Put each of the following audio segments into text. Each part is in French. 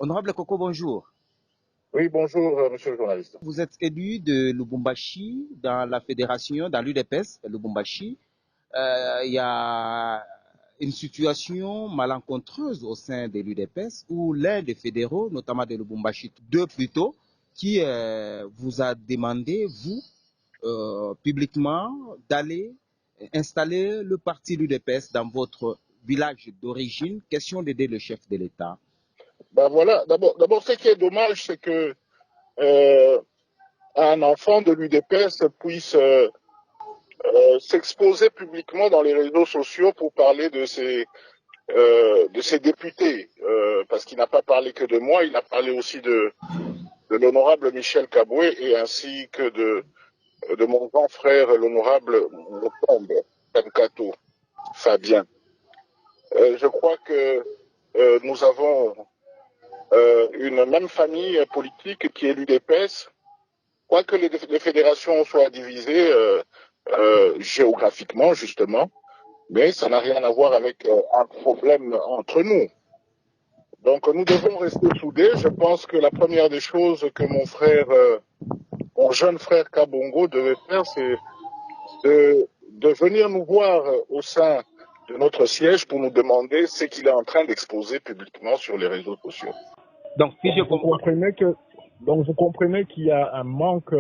Honorable Koko, bonjour. Oui, bonjour, monsieur le journaliste. Vous êtes élu de Lubumbashi dans la fédération, dans l'UDPS, Lubumbashi. Il y a une situation malencontreuse au sein de l'UDPS où l'un des fédéraux, notamment de Lubumbashi, deux plutôt, qui vous a demandé, vous, publiquement, d'aller installer le parti l'UDPS dans votre village d'origine, question d'aider le chef de l'État. Ben voilà, d'abord, ce qui est dommage, c'est que euh, un enfant de l'UDPS puisse s'exposer publiquement dans les réseaux sociaux pour parler de ses députés, parce qu'il n'a pas parlé que de moi, il a parlé aussi de l'honorable Michel Kaboué et ainsi que de mon grand frère, l'honorable Motombe Kankato Fabien. Je crois que nous avons une même famille politique qui est l'UDPS, quoique les fédérations soient divisées géographiquement, justement, mais ça n'a rien à voir avec un problème entre nous. Donc nous devons rester soudés. Je pense que la première des choses que mon jeune frère Kabongo devait faire, c'est de venir nous voir au sein de notre siège pour nous demander ce qu'il est en train d'exposer publiquement sur les réseaux sociaux. Donc, si je comprends. Vous comprenez qu'il y a un manque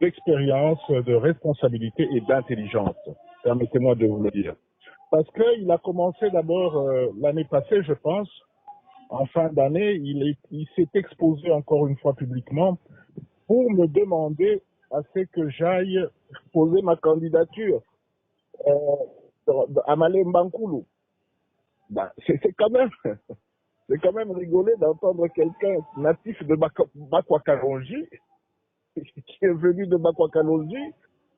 d'expérience, de responsabilité et d'intelligence. Permettez-moi de vous le dire. Parce qu'il a commencé d'abord l'année passée, je pense, en fin d'année, il s'est exposé encore une fois publiquement pour me demander à ce que j'aille poser ma candidature à Malem Bankoulou. Ben, c'est quand même rigolé d'entendre quelqu'un natif de Bakwakalonji, qui est venu de Bakwakalonji,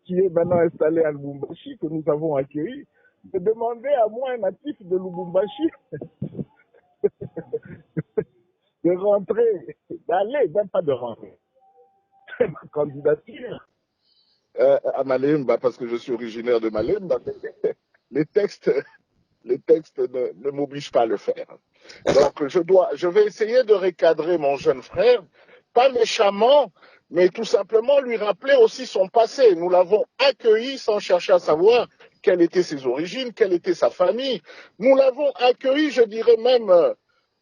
qui est maintenant installé à Lubumbashi, que nous avons accueilli, de demander à moi, un natif de Lubumbashi, de rentrer, d'aller, même pas de rentrer, ma candidature. À Malemba, parce que je suis originaire de Malemba, les textes, les textes ne m'obligent pas à le faire. Donc, je vais essayer de recadrer mon jeune frère, pas méchamment, mais tout simplement lui rappeler aussi son passé. Nous l'avons accueilli sans chercher à savoir quelles étaient ses origines, quelle était sa famille. Nous l'avons accueilli, je dirais même,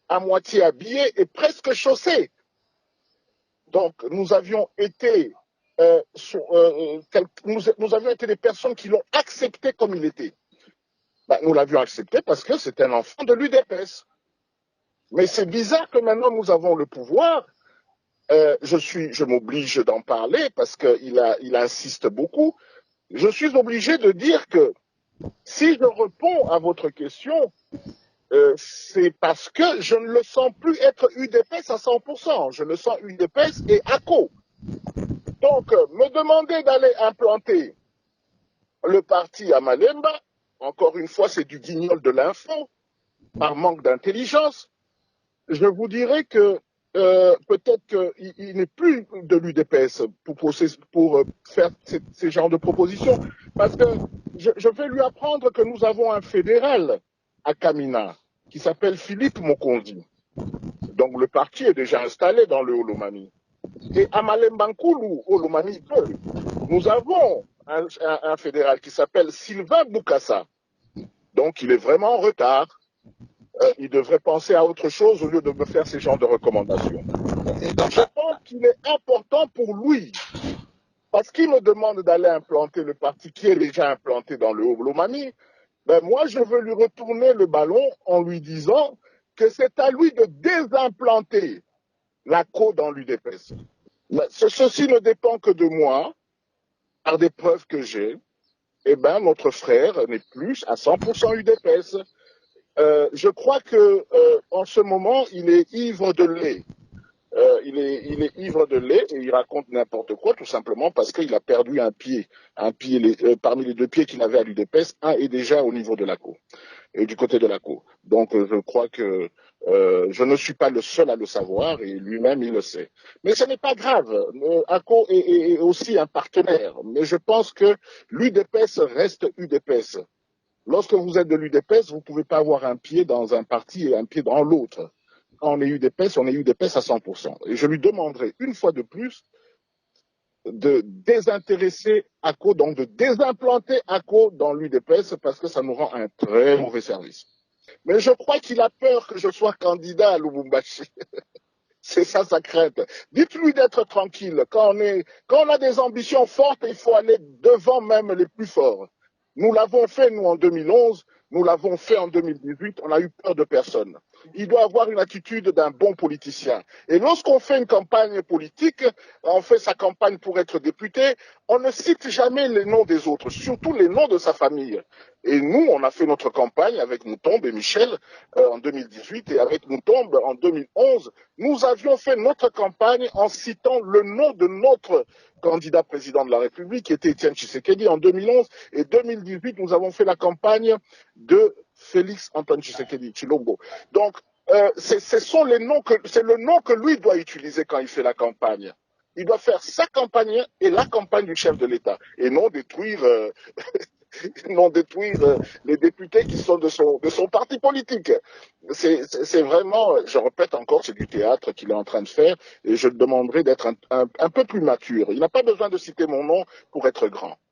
à moitié habillé et presque chaussé. Donc, nous avions été nous avions été des personnes qui l'ont accepté comme il était. Ben, nous l'avions accepté parce que c'est un enfant de l'UDPS. Mais c'est bizarre que maintenant nous avons le pouvoir. Je m'oblige d'en parler parce qu'il insiste beaucoup. Je suis obligé de dire que si je réponds à votre question, c'est parce que je ne le sens plus être UDPS à 100%. Je le sens UDPS et ACO. Donc, me demander d'aller implanter le parti à Malemba, encore une fois, c'est du guignol de l'info, par manque d'intelligence. Je vous dirais que peut-être qu'il n'est plus de l'UDPS pour faire ces genres de propositions, parce que je vais lui apprendre que nous avons un fédéral à Kamina qui s'appelle Philippe Mokondi. Donc le parti est déjà installé dans le Holomami. Et à Malembankoulou, Holomami 2, nous avons un fédéral qui s'appelle Sylvain Boukassa. Donc il est vraiment en retard. Il devrait penser à autre chose au lieu de me faire ces genres de recommandations. Je pense qu'il est important pour lui, parce qu'il me demande d'aller implanter le parti qui est déjà implanté dans le Haut-Lomami. Ben moi, je veux lui retourner le ballon en lui disant que c'est à lui de désimplanter la co dans l'UDPS. Ceci ne dépend que de moi, par des preuves que j'ai. Eh bien, notre frère n'est plus à 100% UDPS. Je crois que en ce moment, il est ivre de lait. Il est ivre de lait et il raconte n'importe quoi, tout simplement parce qu'il a perdu un pied. Parmi les deux pieds qu'il avait à l'UDPS, un est déjà au niveau de la cour et du côté de la cour. Donc, je crois que je ne suis pas le seul à le savoir et lui-même, il le sait. Mais ce n'est pas grave. ACO est aussi un partenaire. Mais je pense que l'UDPS reste UDPS. Lorsque vous êtes de l'UDPS, vous ne pouvez pas avoir un pied dans un parti et un pied dans l'autre. quand on est UDPS, on est UDPS à 100%. Et je lui demanderai une fois de plus de désintéresser ACO, donc de désimplanter ACO dans l'UDPS parce que ça nous rend un très mauvais service. Mais je crois qu'il a peur que je sois candidat à Lubumbashi. C'est ça sa crainte. Dites-lui d'être tranquille. Quand on a des ambitions fortes, il faut aller devant même les plus forts. Nous l'avons fait, nous, en 2011. Nous l'avons fait en 2018. On n'a eu peur de personne. Il doit avoir une attitude d'un bon politicien. Et lorsqu'on fait une campagne politique, on fait sa campagne pour être député, on ne cite jamais les noms des autres, surtout les noms de sa famille. Et nous, on a fait notre campagne avec Moutombe et Michel en 2018 et avec Moutombe en 2011. Nous avions fait notre campagne en citant le nom de notre candidat président de la République, qui était Étienne Tshisekedi en 2011. Et 2018, nous avons fait la campagne de Félix Antoine Tshisekedi Tshilombo. Donc, c'est le nom que lui doit utiliser quand il fait la campagne. Il doit faire sa campagne et la campagne du chef de l'État, et non détruire les députés qui sont de son parti politique. C'est vraiment, je répète encore, c'est du théâtre qu'il est en train de faire, et je lui demanderai d'être un peu plus mature. Il n'a pas besoin de citer mon nom pour être grand.